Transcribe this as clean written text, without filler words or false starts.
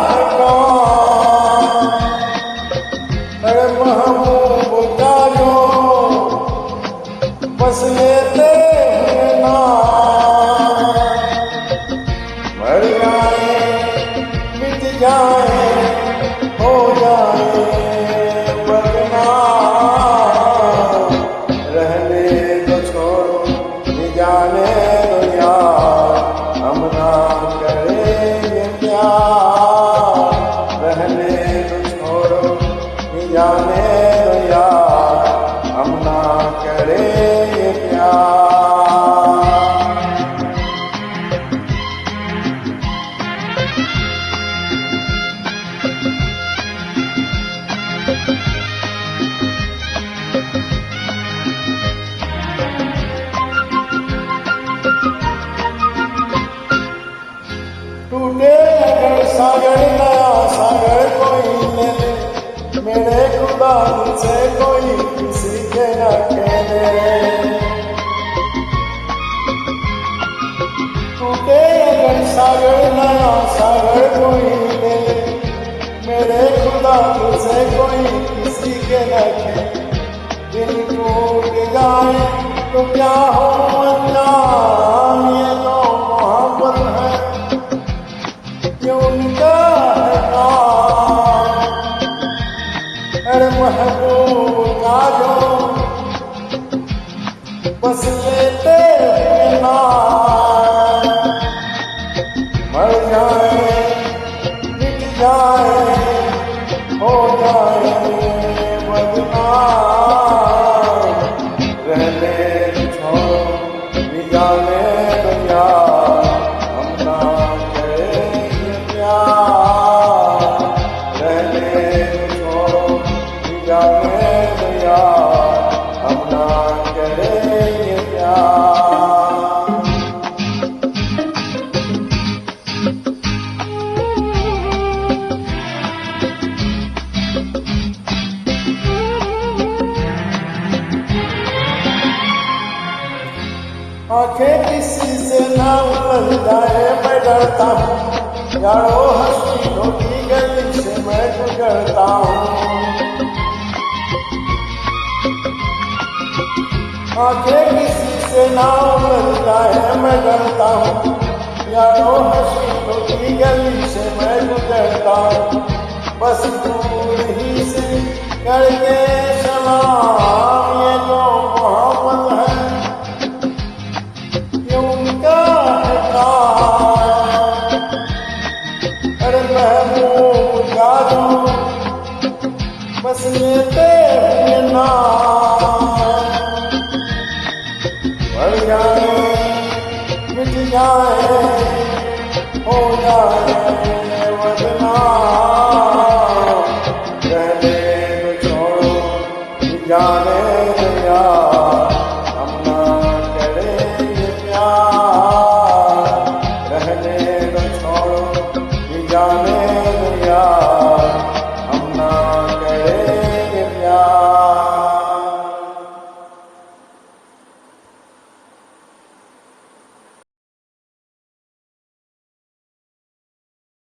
है कौन, अरे महबूब का जो बस लेते हैं नाम, मर जाए मिट जाए हो जाए बदनाम, रहने तो छोड़ो ये जाने दो यार, हम ना करेंगे प्यार, रहने तो छोड़ो ये जाने दो यार, हम ना करेंगे प्यार। टूटे अगर सागर नया सागर कोई ले ले, मेरे खुदा से कोई किसी के न कहने। टूटे अगर सागर नया सागर कोई ले ले, मेरे खुदा से कोई किसी के न कहने। दिल टूट जाए तो क्या हो अनजान, ये तो मोहब्बत है ये उनका है काम, अरे महबूब का जो बस लेते हैं नाम, मर जाए मिट जाए हो जाए बदनाम, रहने छोड़ो ये जाने दो यार, हम ना करेंगे प्यार, रहने छोड़ो ये जाने दो यार, हम ना करेंगे प्यार। आंखें किसी से ना उलझ जाए मैं डरता हूँ, यारो हंसी होती गली से मैं गुजरता हूँ। आंखें किसी से ना उलझ जाए मैं डरता हूँ, यारो हंसी होती गली से मैं गुजरता हूँ। बस दूर ही से करके सलाम, ये जो मोहब्बत है ये उनका है काम, अरे महबूब का जो बस लेते हैं नाम, मर जाए मिट जाए हो जाए बदनाम, रहने तो छोड़ो ये जाने दो यार, हम ना करेंगे प्यार, रहने तो छोड़ो ये जाने दो यार,